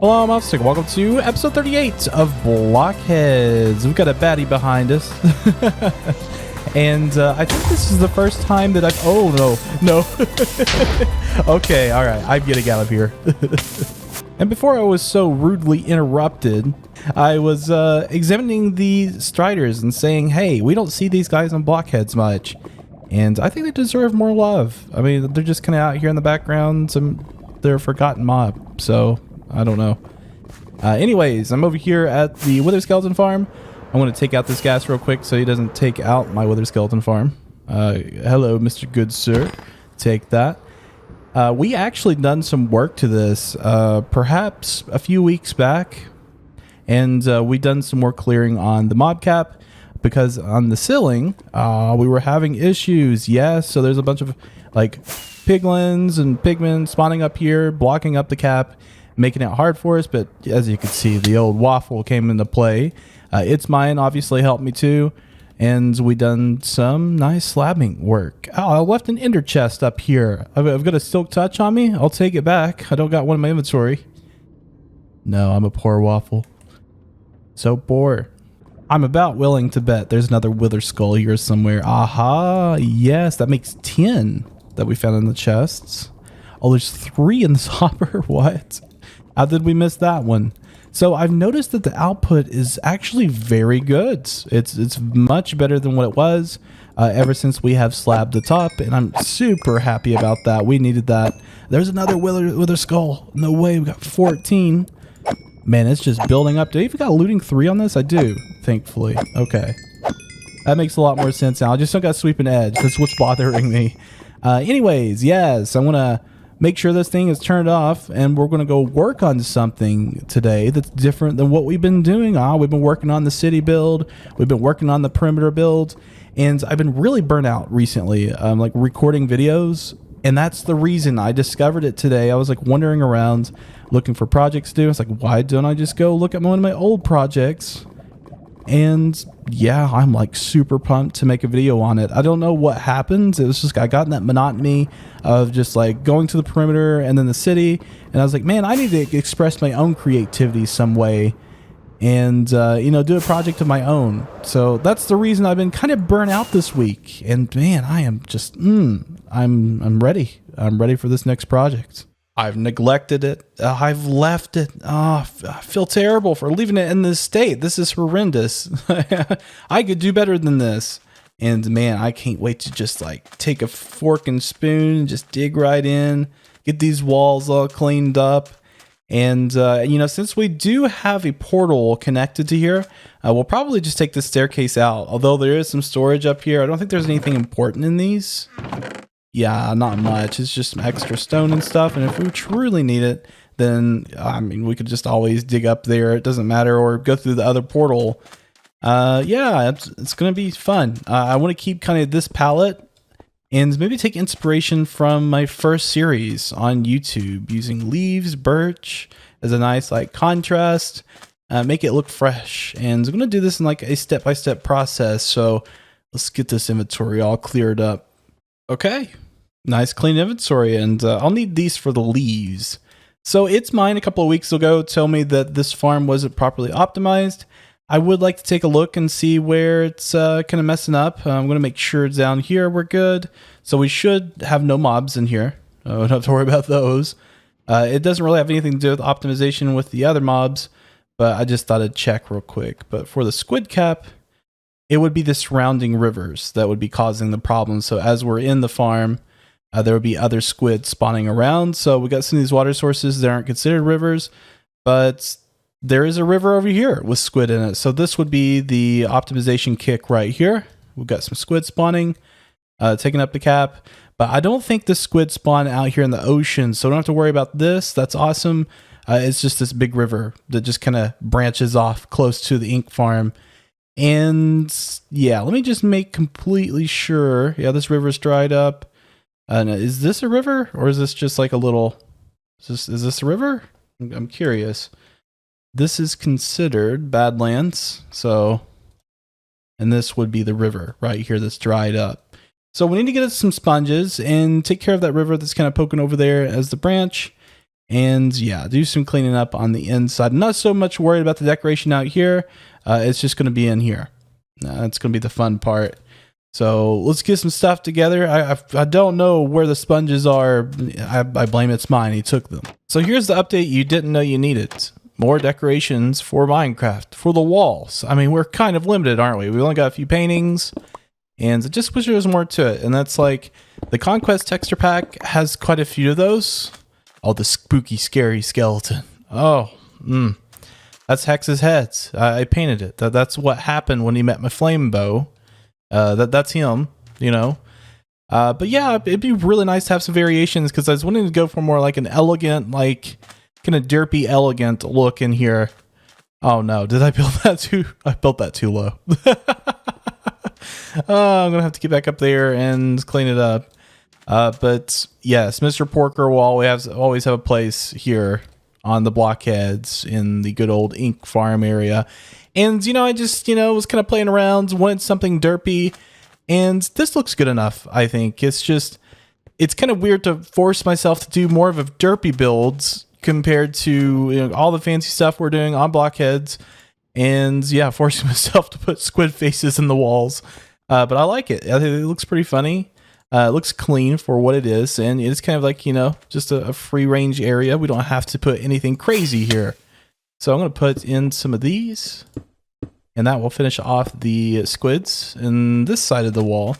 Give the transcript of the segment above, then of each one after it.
Hello, I'm WaffleStick. Welcome to episode 38 of BlockHeads. We've got a baddie behind us. And I think this is the first time that I've... Oh, no. Okay, all right. I'm getting out of here. And before I was so rudely interrupted, I was examining the Striders and saying, hey, we don't see these guys on BlockHeads much. And I think they deserve more love. I mean, they're just kind of out here in the background. They're a forgotten mob, so... I don't know. Anyways, I'm over here at the Wither Skeleton Farm. I want to take out this gas real quick so he doesn't take out my Wither Skeleton Farm. Hello, Mr. Good Sir. Take that. We actually done some work to this perhaps a few weeks back. And we done some more clearing on the mob cap. Because on the ceiling, we were having issues. Yes, so there's a bunch of like piglins and pigmen spawning up here, blocking up the cap, making it hard for us. But as you can see, the old waffle came into play. It's mine obviously helped me too, and we done some nice slabbing work. Oh, I left an ender chest up here. I've got a silk touch on me. I'll take it back. I don't got one in my inventory. No, I'm a poor waffle. So poor. I'm about willing to bet there's another wither skull here somewhere. Aha, yes, that makes 10 that we found in the chests. Oh, there's 3 in this hopper. What? How did we miss that one? So I've noticed that the output is actually very good. It's much better than what it was ever since we have slabbed the top, and I'm super happy about that. We needed that. There's another wither skull. No way, we got 14. Man, it's just building up. Do I even got looting 3 on this? I do, thankfully. Okay. That makes a lot more sense now. I just don't got sweeping edge. That's what's bothering me. Anyways, yes, I want to make sure this thing is turned off, and we're going to go work on something today that's different than what we've been doing. We've been working on the city build. We've been working on the perimeter build, and I've been really burnt out recently, like recording videos, and that's the reason I discovered it today. I was like wandering around looking for projects to do. It's like, why don't I just go look at one of my old projects? And yeah, I'm like super pumped to make a video on it. I don't know what happened. It was just, I got in that monotony of just like going to the perimeter and then the city. And I was like, man, I need to express my own creativity some way and, you know, do a project of my own. So that's the reason I've been kind of burnt out this week. And man, I am just, I'm ready. I'm ready for this next project. I've neglected it. I've left it. I feel terrible for leaving it in this state. This is horrendous. I could do better than this. And man, I can't wait to just like take a fork and spoon and just dig right in, get these walls all cleaned up. And, you know, since we do have a portal connected to here, we'll probably just take the staircase out. Although there is some storage up here. I don't think there's anything important in these. Yeah, not much. It's just some extra stone and stuff. And if we truly need it, then, I mean, we could just always dig up there. It doesn't matter. Or go through the other portal. Yeah, it's going to be fun. I want to keep kind of this palette and maybe take inspiration from my first series on YouTube using leaves, birch as a nice like contrast. Make it look fresh. And I'm going to do this in like a step-by-step process. So let's get this inventory all cleared up. Okay, nice clean inventory, and I'll need these for the leaves. So It's Mine a couple of weeks ago told me that this farm wasn't properly optimized. I would like to take a look and see where it's kind of messing up. I'm going to make sure down here we're good. So we should have no mobs in here. Don't have to worry about those. It doesn't really have anything to do with optimization with the other mobs, but I just thought I'd check real quick. But for the squid cap, it would be the surrounding rivers that would be causing the problem. So as we're in the farm, there would be other squid spawning around. So we got some of these water sources that aren't considered rivers, but there is a river over here with squid in it. So this would be the optimization kick right here. We've got some squid spawning, taking up the cap, but I don't think the squid spawn out here in the ocean. So don't have to worry about this. That's awesome. It's just this big river that just kind of branches off close to the ink farm. And yeah, let me just make completely sure. Yeah, this river's dried up. Is this a river, or is this just like a little? Is this a river? I'm curious. This is considered Badlands, so, and this would be the river right here that's dried up. So we need to get us some sponges and take care of that river that's kind of poking over there as the branch. And yeah, do some cleaning up on the inside. I'm not so much worried about the decoration out here. It's just going to be in here. That's going to be the fun part. So let's get some stuff together. I don't know where the sponges are. I blame it's mine. He took them. So here's the update you didn't know you needed. More decorations for Minecraft, for the walls. I mean, we're kind of limited, aren't we? We only got a few paintings, and I just wish there was more to it. And that's like, the Conquest texture pack has quite a few of those. Oh, the spooky, scary skeleton. Oh, that's Hex's heads. I painted it. That's what happened when he met my flame bow. That's him, you know. But yeah, it'd be really nice to have some variations, because I was wanting to go for more like an elegant, like kind of derpy, elegant look in here. Oh no, did I build that too? I built that too low. I'm gonna have to get back up there and clean it up. But yes, Mr. Porker will always have a place here on the BlockHeads in the good old Ink Farm area. And, you know, I just, you know, was kind of playing around, wanted something derpy, and this looks good enough, I think. It's just, it's kind of weird to force myself to do more of a derpy builds compared to, you know, all the fancy stuff we're doing on BlockHeads. And yeah, forcing myself to put squid faces in the walls. But I like it. I think it looks pretty funny. It looks clean for what it is, and it's kind of like, you know, just a free range area. We don't have to put anything crazy here. So I'm going to put in some of these, and that will finish off the squids in this side of the wall.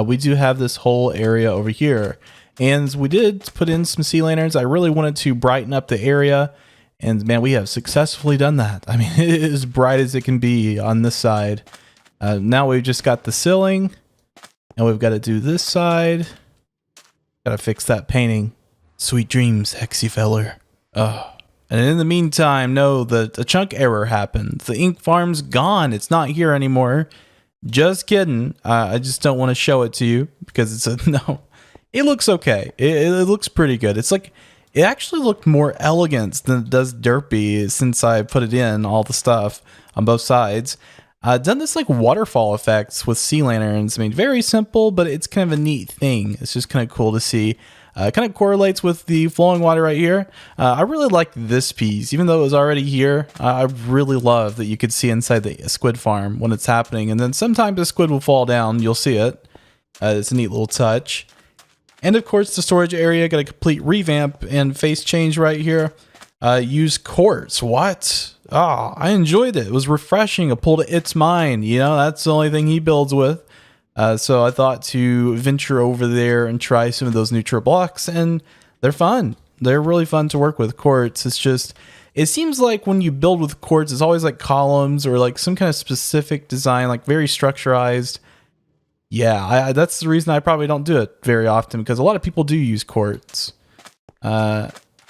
We do have this whole area over here, and we did put in some sea lanterns. I really wanted to brighten up the area, and man, we have successfully done that. I mean, it is as bright as it can be on this side. Now we've just got the ceiling. And we've got to do this side. Got to fix that painting. Sweet dreams, Hexy feller. Oh. And in the meantime, no, the chunk error happened. The ink farm's gone. It's not here anymore. Just kidding. I just don't want to show it to you because it's a no. It looks okay. It looks pretty good. It's like, it actually looked more elegant than it does derpy since I put it in all the stuff on both sides. Done this like waterfall effects with sea lanterns. I mean, very simple, but it's kind of a neat thing. It's just kind of cool to see. Kind of correlates with the flowing water right here. I really like this piece, even though it was already here. I really love that you could see inside the squid farm when it's happening. And then sometimes the squid will fall down. You'll see it. It's a neat little touch. And of course, the storage area got a complete revamp and face change right here. Use quartz. What? Oh, I enjoyed it. It was refreshing. I pulled it. It's mine. You know, that's the only thing he builds with. So I thought to venture over there and try some of those neutral blocks, and they're fun. They're really fun to work with. Quartz. It's just, it seems like when you build with quartz, it's always like columns or like some kind of specific design, like very structurized. Yeah, that's the reason I probably don't do it very often, because a lot of people do use quartz.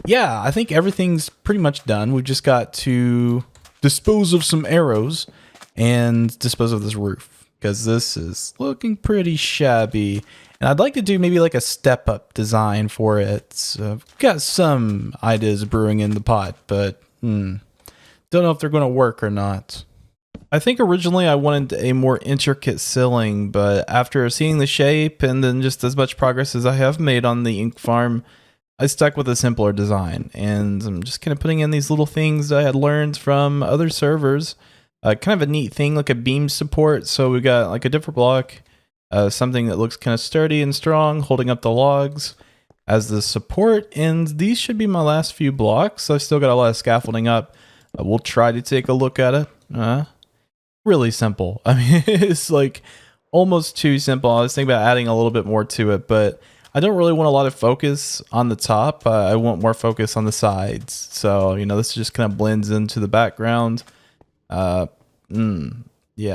Yeah, I think everything's pretty much done. We've just got to dispose of some arrows and dispose of this roof, because this is looking pretty shabby. And I'd like to do maybe like a step-up design for it. So I've got some ideas brewing in the pot, but don't know if they're going to work or not. I think originally I wanted a more intricate ceiling, but after seeing the shape and then just as much progress as I have made on the ink farm, I stuck with a simpler design, and I'm just kind of putting in these little things that I had learned from other servers. Kind of a neat thing, like a beam support. So we got like a different block, something that looks kind of sturdy and strong, holding up the logs as the support. And these should be my last few blocks. I've still got a lot of scaffolding up. We'll try to take a look at it. Really simple. I mean, it's like almost too simple. I was thinking about adding a little bit more to it, but I don't really want a lot of focus on the top. I want more focus on the sides. So, you know, this just kind of blends into the background. Yeah,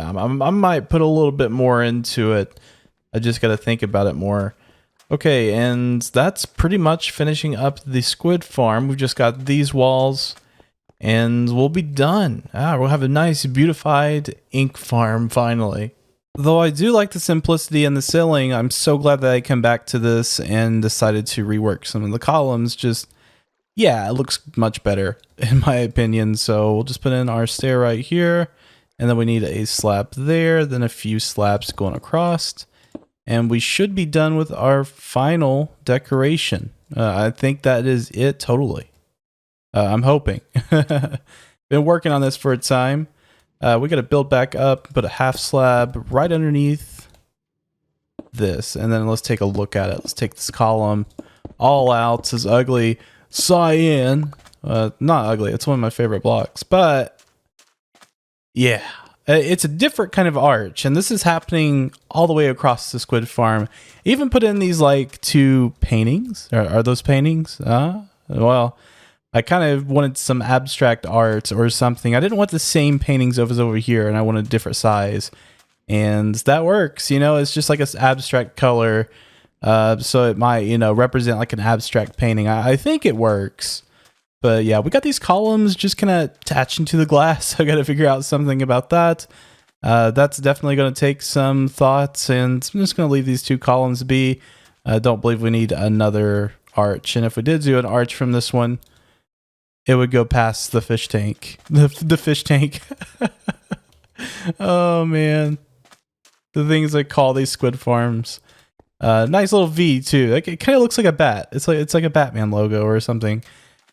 I might put a little bit more into it. I just got to think about it more. Okay, and that's pretty much finishing up the squid farm. We've just got these walls, and we'll be done. We'll have a nice, beautified ink farm finally. Though I do like the simplicity in the ceiling, I'm so glad that I came back to this and decided to rework some of the columns. Just, yeah, it looks much better in my opinion. So we'll just put in our stair right here, and then we need a slab there, then a few slabs going across, and we should be done with our final decoration. I think that is it totally. I'm hoping. Been working on this for a time. We got to build back up, put a half slab right underneath this, and then let's take a look at it. Let's take this column all out. This ugly cyan. Not ugly. It's one of my favorite blocks, but yeah, it's a different kind of arch, and this is happening all the way across the squid farm. Even put in these like 2 paintings. Are those paintings? Well, I kind of wanted some abstract art or something. I didn't want the same paintings over here, and I wanted a different size. And that works, you know, it's just like an abstract color. So it might, you know, represent like an abstract painting. I think it works. But yeah, we got these columns just kind of attaching to the glass. I got to figure out something about that. That's definitely going to take some thoughts, and I'm just going to leave these 2 columns be. I don't believe we need another arch. And if we did do an arch from this one, it would go past the fish tank. The fish tank. Oh, man. The things I call these squid farms. Nice little V, too. Like, it kind of looks like a bat. It's like a Batman logo or something.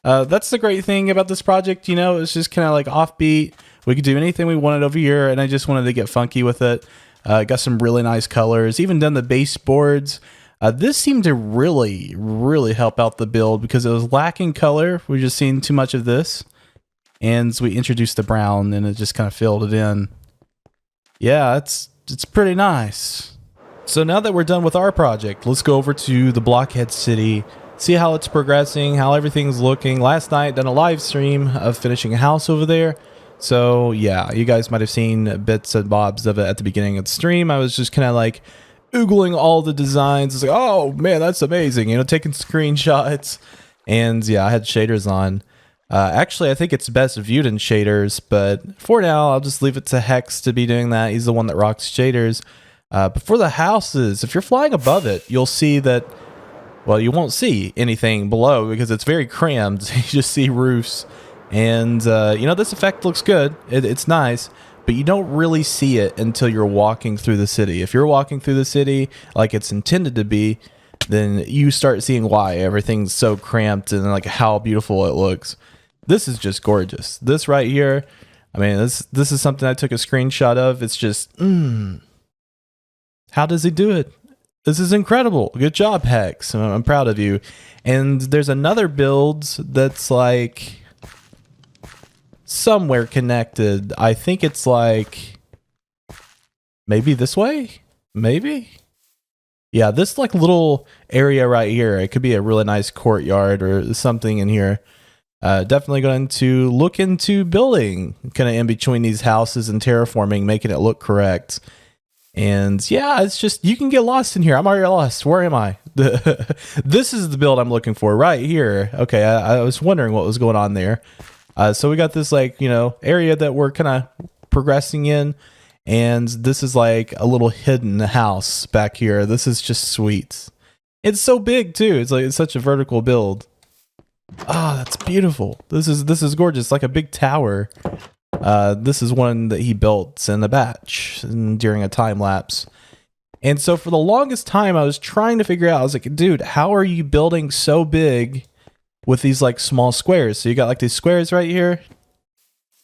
That's the great thing about this project, you know. It's just kind of like offbeat. We could do anything we wanted over here, and I just wanted to get funky with it. Got some really nice colors. Even done the baseboards. This seemed to really, really help out the build because it was lacking color. We're just seeing too much of this. And so we introduced the brown, and it just kind of filled it in. Yeah, it's pretty nice. So now that we're done with our project, let's go over to the BlockHeads city, see how it's progressing, how everything's looking. Last night, done a live stream of finishing a house over there. So yeah, you guys might have seen bits and bobs of it at the beginning of the stream. I was just kind of like oogling all the designs. It's like, oh man, that's amazing. You know, taking screenshots. And yeah, I had shaders on. Actually, I think it's best viewed in shaders, but for now, I'll just leave it to Hex to be doing that. He's the one that rocks shaders. But for the houses, if you're flying above it, you'll see that, well, you won't see anything below because it's very crammed. You just see roofs. And, you know, this effect looks good. It's nice, but you don't really see it until you're walking through the city. If you're walking through the city like it's intended to be, then you start seeing why everything's so cramped and like how beautiful it looks. This is just gorgeous. This right here, I mean, this is something I took a screenshot of. It's just, how does he do it? This is incredible. Good job, Hex. I'm proud of you. And there's another build that's like somewhere connected. I think it's like maybe this way? Maybe? Yeah, this like little area right here. It could be a really nice courtyard or something in here. Definitely going to look into building kind of in between these houses and terraforming, making it look correct. And yeah, it's just, you can get lost in here. I'm already lost. Where am I? This is the build I'm looking for right here. Okay, I was wondering what was going on there. So we got this like, you know, area that we're kind of progressing in. And this is like a little hidden house back here. This is just sweet. It's so big too. It's like, it's such a vertical build. Ah, that's beautiful. This is gorgeous. Like a big tower. This is one that he built in a batch during a time lapse. And so for the longest time, I was trying to figure out, I was like, dude, how are you building so big with these like small squares? So you got like these squares right here,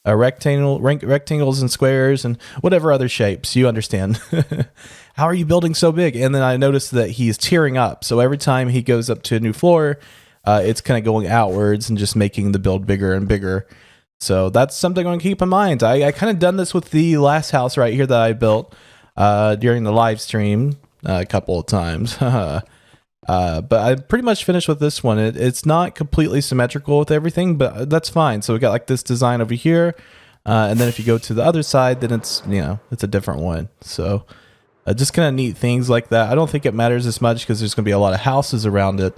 rectangles and squares and whatever other shapes, you understand. How are you building so big? And then I noticed that he's tearing up. So every time he goes up to a new floor, it's kind of going outwards and just making the build bigger and bigger. So that's something I'm going to keep in mind. I kind of done this with the last house right here that I built during the live stream a couple of times. But I pretty much finished with this one. It's not completely symmetrical with everything, but that's fine. So we got like this design over here. And then if you go to the other side, then it's, you know, it's a different one. So just kind of neat things like that. I don't think it matters as much because there's going to be a lot of houses around it.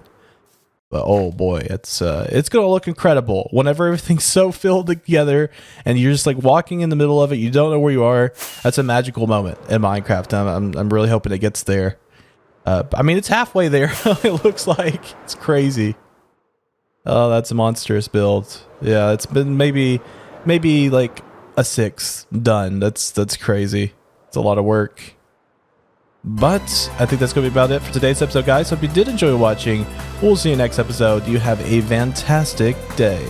But oh boy, it's gonna look incredible whenever everything's so filled together and you're just like walking in the middle of it. You don't know where you are. That's a magical moment in Minecraft. I'm really hoping it gets there. I mean, it's halfway there. It looks like it's crazy. Oh, that's a monstrous build. Yeah, it's been maybe like a 6 done. That's crazy. It's a lot of work. But I think that's going to be about it for today's episode, guys. Hope you did enjoy watching. We'll see you next episode. You have a fantastic day.